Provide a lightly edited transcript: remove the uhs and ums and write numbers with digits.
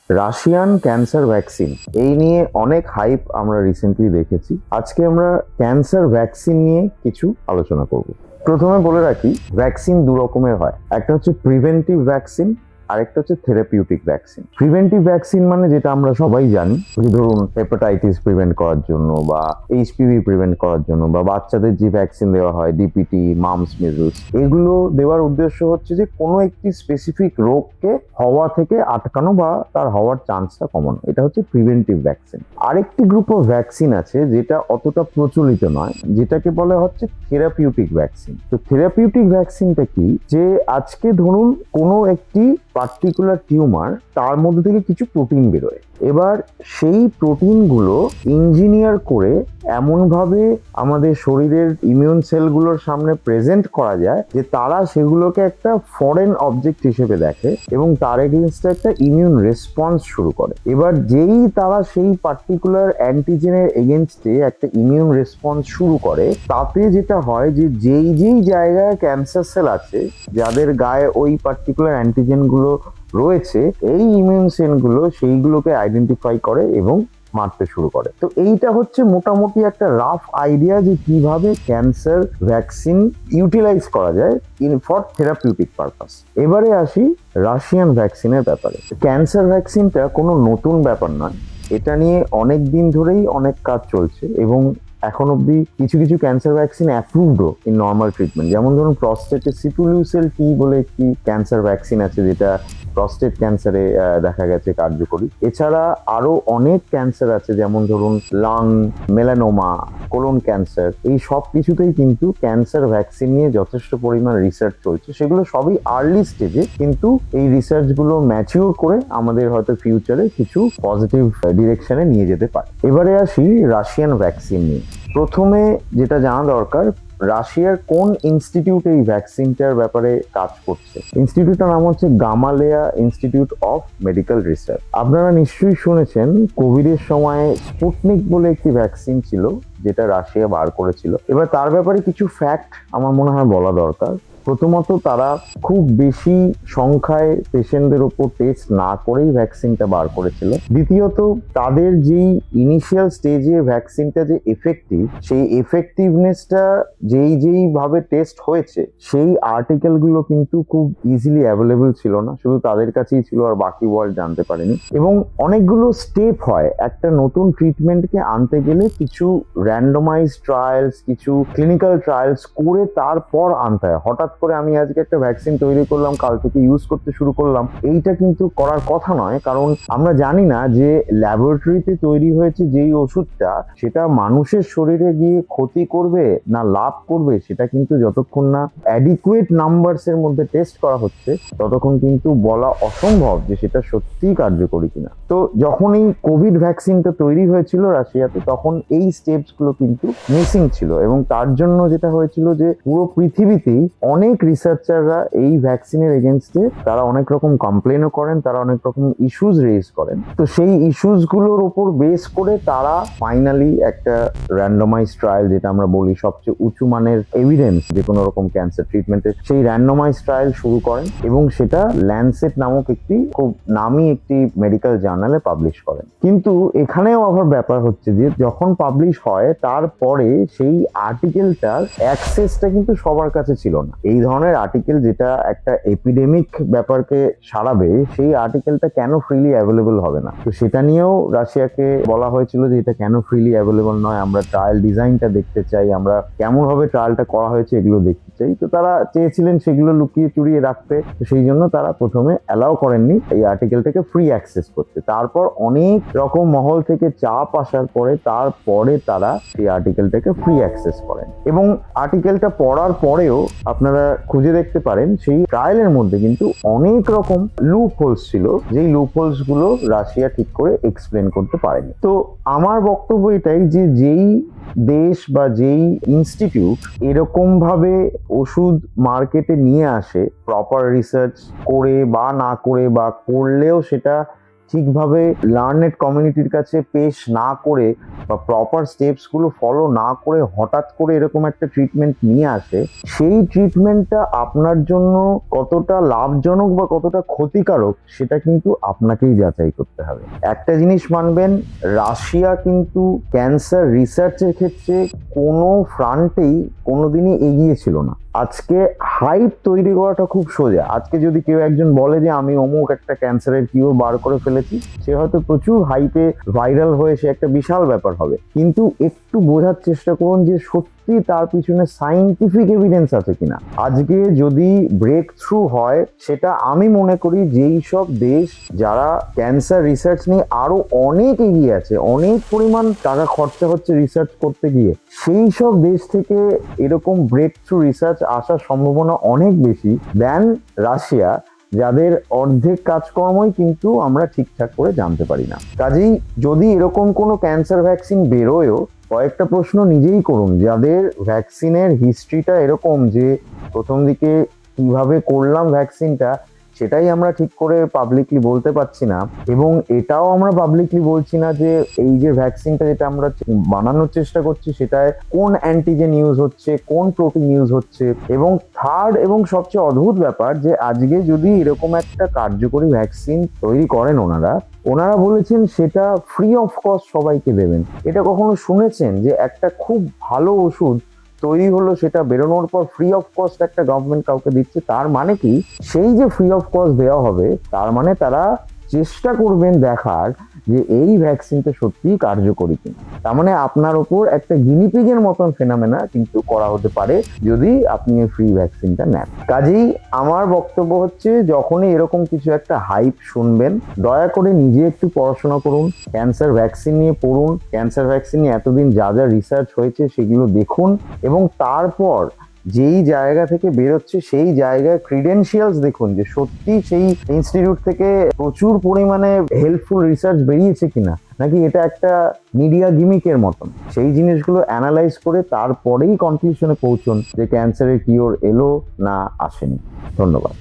Russian cancer vaccine এই নিয়ে অনেক হাইপ আমরা রিসেন্টলি দেখেছি। আজকে আমরা ক্যান্সার ভ্যাকসিন নিয়ে কিছু আলোচনা করব। প্রথমে বলে রাখি, ভ্যাকসিন দু রকমের হয়, একটা হচ্ছে প্রিভেন্টিভ ভ্যাকসিন, আরেকটা হচ্ছে থেরাপিউটিক ভ্যাকসিন। প্রিভেন্টিভ ভ্যাকসিন মানে যেটা আমরা সবাই জানি, যে ধরুন হেপাটাইটিস প্রিভেন্ট করার জন্য বা এইচপিভি প্রিভেন্ট করার জন্য বা বাচ্চাদের যে ভ্যাকসিন দেওয়া হয় ডিপিটি, মামস, মিজলস, এগুলো দেওয়ার উদ্দেশ্য হচ্ছে যে কোনো একটি স্পেসিফিক রোগকে হওয়া থেকে আটকানো বা তার হওয়ার চান্সটা কমানো। এটা হচ্ছে প্রিভেন্টিভ ভ্যাকসিন। আরেকটি গ্রুপ অফ ভ্যাকসিন আছে যেটা অতটা প্রচলিত নয়, যেটাকে বলা হচ্ছে থেরাপিউটিক ভ্যাকসিন। তো থেরাপিউটিক ভ্যাকসিনটা কি, যে আজকে ধরুন কোনো একটি পার্টিকুলার টিউমার, তার মধ্যে থেকে কিছু প্রোটিন বেরোয়। এবার সেই প্রোটিনগুলো ইঞ্জিনিয়ার করে এমনভাবে আমাদের শরীরের ইমিউন সেলগুলোর সামনে প্রেজেন্ট করা যায় যে তারা সেগুলোকে একটা ফরেন অবজেক্ট হিসেবে দেখে এবং তার এগেইনস্টে একটা ইমিউন রেসপন্স শুরু করে। এবার যেই তারা সেই পার্টিকুলার অ্যান্টিজেনের এগেইনস্টে একটা ইমিউন রেসপন্স শুরু করে, তাতে যেটা হয় যে যেই জায়গায় ক্যান্সার সেল আছে, যাদের গায়ে ওই পার্টিকুলার অ্যান্টিজেনগুলো রয়েছে, এই ইমিউন সেলগুলো সেইগুলোকে আইডেন্টিফাই করে এবং মারতে শুরু করে। তো এইটা হচ্ছে মোটামুটি একটা রাফ আইডিয়া যে কিভাবে ক্যান্সার ভ্যাকসিন ইউটিলাইজ করা যায় ফর থেরাপিউটিক পারপাস। এবারে আসি রাশিয়ান ভ্যাকসিনের ব্যাপারে। ক্যান্সার ভ্যাকসিনটা কোনো নতুন ব্যাপার নয়, এটা নিয়ে অনেক দিন ধরেই অনেক কাজ চলছে এবং এখন অব্দি কিছু কিছু ক্যান্সার ভ্যাকসিন অ্যাপ্রুভডও ইন নর্মাল ট্রিটমেন্ট। যেমন ধরুন প্রস্টেটে সিটুলিউসেল টি বলে একটি ক্যান্সার ভ্যাকসিন আছে, যেটা প্রস্টেট ক্যান্সারে দেখা গেছে কার্যকরী। এছাড়া আরো অনেক ক্যান্সার আছে, যেমন ধরুন লাং, মেলানোমা, কোলন ক্যান্সার, এই সব কিছুতেই কিন্তু ক্যান্সার ভ্যাকসিন নিয়ে যথেষ্ট পরিমাণ রিসার্চ চলছে। সেগুলো সবই আর্লি স্টেজে, কিন্তু এই রিসার্চগুলো ম্যাচিউর করে আমাদের হয়তো ফিউচারে কিছু পজিটিভ ডিরেকশনে নিয়ে যেতে পারে। এবারে আসি রাশিয়ান ভ্যাকসিন নিয়ে। প্রথমে যেটা জানা দরকার, রাশিয়ার কোন ইনস্টিটিউট এই ভ্যাকসিনটার ব্যাপারে কাজ করছে। ইনস্টিটিউটটার নাম হচ্ছে Gamaleya institute of medical research. আপনারা নিশ্চয়ই শুনেছেন, কোভিডের সময় স্পুটনিক বলে একটি ভ্যাকসিন ছিল যেটা রাশিয়া বার করেছিল। এবার তার ব্যাপারে কিছু ফ্যাক্ট আমার মনে হয় বলা দরকার। প্রথমত, তারা খুব বেশি সংখ্যায় পেশেন্টদের উপর টেস্ট না করেই ভ্যাকসিনটা বার করেছিল। দ্বিতীয়ত, তাদের যেই ইনিশিয়াল স্টেজে ভ্যাকসিনটা যে এফেক্টিভ, সেই এফেক্টিভনেসটা যেইভাবে টেস্ট হয়েছে, সেই আর্টিকেলগুলো কিন্তু খুব ইজিলি অ্যাভেলেবল ছিল না, শুধু তাদের কাছেই ছিল আর বাকি ওয়ার্ল্ড জানতে পারেনি। এবং অনেকগুলো স্টেপ হয় একটা নতুন ট্রিটমেন্টকে আনতে গেলে, কিছু র্যান্ডমাইজ ট্রায়ালস, কিছু ক্লিনিক্যাল ট্রায়ালস করে তারপর আনতে হয়। হঠাৎ করে আমি আজকে একটা ভ্যাকসিন তৈরি করলাম, কাল থেকে ইউজ করতে শুরু করলাম, এইটা কিন্তু করার কথা নয়। কারণ আমরা জানি না যে ল্যাবরেটরিতে তৈরি হয়েছে যেই ওষুধটা, সেটা মানুষের শরীরে গিয়ে ক্ষতি করবে না লাভ করবে, সেটা কিন্তু যতক্ষণ না অ্যাডিকুয়েট নাম্বারস এর মধ্যে টেস্ট করা হচ্ছে, ততক্ষণ কিন্তু বলা অসম্ভব যে সেটা সত্যিই কার্যকরী কিনা। তো যখন এই কোভিড ভ্যাকসিনটা তৈরি হয়েছিল রাশিয়াতে, তখন এই স্টেপস গুলো কিন্তু মিসিং ছিল এবং তার জন্য যেটা হয়েছিল যে পুরো পৃথিবীতেই অনেক রিসার্চাররা এই ভ্যাকসিনের এগেনস্টে তারা অনেক রকম কমপ্লেনও করেন, তারা অনেক রকম ইস্যুজ রেজ করেন। তো সেই ইস্যুজ গুলোর উপর বেস করে তারা ফাইনালি একটা র্যান্ডমাইজ ট্রায়াল, যেটা আমরা বলি সবচেয়ে উঁচু মানের এভিডেন্স যে কোনো রকম ক্যান্সার ট্রিটমেন্টের, সেই র্যান্ডমাইজ ট্রায়াল শুরু করেন এবং সেটা ল্যান্সেট নামক একটি খুব নামি একটি মেডিকেল জার্নালে পাবলিশ করেন। কিন্তু এখানেও আবার ব্যাপার হচ্ছে যে যখন পাবলিশ হয়, তারপরে সেই আর্টিকেলটার অ্যাক্সেসটা কিন্তু সবার কাছে ছিল না। এই ধরনের আর্টিকেল যেটা একটা এপিডেমিক ব্যাপারকে সারাবে, সেই আর্টিকেলটা কেন ফ্রিলি অ্যাভেলেবল হবে না? তো সেটা নিয়েও রাশিয়াকে বলা হয়েছিল যে এটা কেন ফ্রিলি অ্যাভেলেবল নয়, আমরা ট্রায়াল ডিজাইনটা দেখতে চাই, আমরা কেমন ভাবে ট্রায়ালটা করা হয়েছে এগুলো দেখতে চাই। তো তারা চেয়েছিলেন সেগুলো লুকিয়ে চুরিয়ে রাখতে, তো সেই জন্য তারা প্রথমে অ্যালাউ করেননি এই আর্টিকেলটাকে ফ্রি অ্যাক্সেস করতে। তারপর অনেক রকম মহল থেকে চাপ আসার পরে তারপরে তারা সেই আর্টিকেলটাকে ফ্রি অ্যাক্সেস করেন। এবং আর্টিকেলটা পড়ার পরেও আপনারা খুঁজে দেখতে পারেন, সেই ট্রায়ালের মধ্যে কিন্তু অনেক রকম লুপ হোলস ছিল, যেই লুপ হোলস গুলো রাশিয়া ঠিক করে এক্সপ্লেন করতে পারেনি। তো আমার বক্তব্য এটাই যে যেই দেশ বা যেই ইনস্টিটিউট এরকম ভাবে ওষুধ মার্কেটে নিয়ে আসে, প্রপার রিসার্চ করে বা না করে, বা করলেও সেটা ঠিকভাবে লার্নেড কমিউনিটির কাছে পেশ না করে বা প্রপার স্টেপসগুলো ফলো না করে হঠাৎ করে এরকম একটা ট্রিটমেন্ট নিয়ে আসে, সেই ট্রিটমেন্টটা আপনার জন্য কতটা লাভজনক বা কতটা ক্ষতিকারক সেটা কিন্তু আপনাকেই যাচাই করতে হবে। একটা জিনিস মানবেন, রাশিয়া কিন্তু ক্যান্সার রিসার্চের ক্ষেত্রে কোনো ফ্রন্টেই কোনোদিনই এগিয়ে ছিল না। আজকে হাইপ তৈরি করাটা খুব সোজা। আজকে যদি কেউ একজন বলে যে আমি অমুক একটা ক্যান্সারের কিওর বার করে ফেলেছি, সে হয়তো প্রচুর হাইপে ভাইরাল হয়ে সে একটা বিশাল ব্যাপার হবে, কিন্তু একটু বোঝার চেষ্টা করুন যে সত্যি তার পিছনে সায়েন্টিফিক এভিডেন্স আছে কিনা। আজকে যদি ব্রেক থ্রু হয়, সেটা আমি মনে করি যেই সব দেশ যারা ক্যান্সার রিসার্চ নিয়ে আরো অনেক এগিয়ে আছে, অনেক পরিমাণ টাকা খরচা হচ্ছে রিসার্চ করতে গিয়ে, সেই সব দেশ থেকে এরকম ব্রেক থ্রু রিসার্চ আসার সম্ভাবনা অনেক বেশি দেন রাশিয়া, যাদের অর্ধেক কাজকর্মই কিন্তু আমরা ঠিকঠাক করে জানতে পারি না। কাজেই যদি এরকম কোনো ক্যান্সার ভ্যাকসিন বেরোয়ও, কয়েকটা প্রশ্ন নিজেই করুন। যাদের ভ্যাকসিনের হিস্ট্রিটা এরকম যে প্রথম দিকে কিভাবে করলাম ভ্যাকসিনটা সেটাই আমরা ঠিক করে পাবলিকলি বলতে পারছি না, এবং এটাও আমরা পাবলিকলি বলছি না যে এই যে ভ্যাকসিনটা যেটা আমরা বানানোর চেষ্টা করছি সেটায় কোন অ্যান্টিজেন ইউজ হচ্ছে, কোন প্রোটিন ইউজ হচ্ছে। এবং থার্ড এবং সবচেয়ে অদ্ভুত ব্যাপার যে আজকে যদি এরকম একটা কার্যকরী ভ্যাকসিন তৈরি করেন ওনারা বলেছেন সেটা ফ্রি অফ কস্ট সবাইকে দেবেন। এটা কখনো শুনেছেন যে একটা খুব ভালো ওষুধ তৈরি হলো, সেটা বেরোনোর পর ফ্রি অফ কস্ট একটা গভর্নমেন্ট কাউকে দিচ্ছে? তার মানে কি সেই যে ফ্রি অফ কস্ট দেওয়া হবে তার মানে তারা চেষ্টা করবেন দেখার যে এই ভ্যাকসিনটা সত্যিই কার্যকরী কিনা। তার মানে আপনার ওপর একটা গিনিপিগের মতন ফেনোমেনা কিন্তু করা হতে পারে যদি আপনি এই ফ্রি ভ্যাকসিনটা নেন। কাজেই আমার বক্তব্য হচ্ছে, যখনই এরকম কিছু একটা হাইপ শুনবেন, দয়া করে নিজে একটু পড়াশোনা করুন, ক্যান্সার ভ্যাকসিন নিয়ে পড়ুন, ক্যান্সার ভ্যাকসিন নিয়ে এতদিন যা যা রিসার্চ হয়েছে সেগুলো দেখুন, এবং তারপর যেই জায়গা থেকে বেরোচ্ছে সেই জায়গায় ক্রিডেন্সিয়ালস দেখুন যে সত্যি সেই ইনস্টিটিউট থেকে প্রচুর পরিমাণে হেল্পফুল রিসার্চ বেরিয়েছে কিনা, নাকি এটা একটা মিডিয়া গিমিকের মতন। সেই জিনিসগুলো অ্যানালাইজ করে তারপরেই কনক্লুশনে পৌঁছুন যে ক্যান্সারের কিওর এলো না আসেনি। ধন্যবাদ।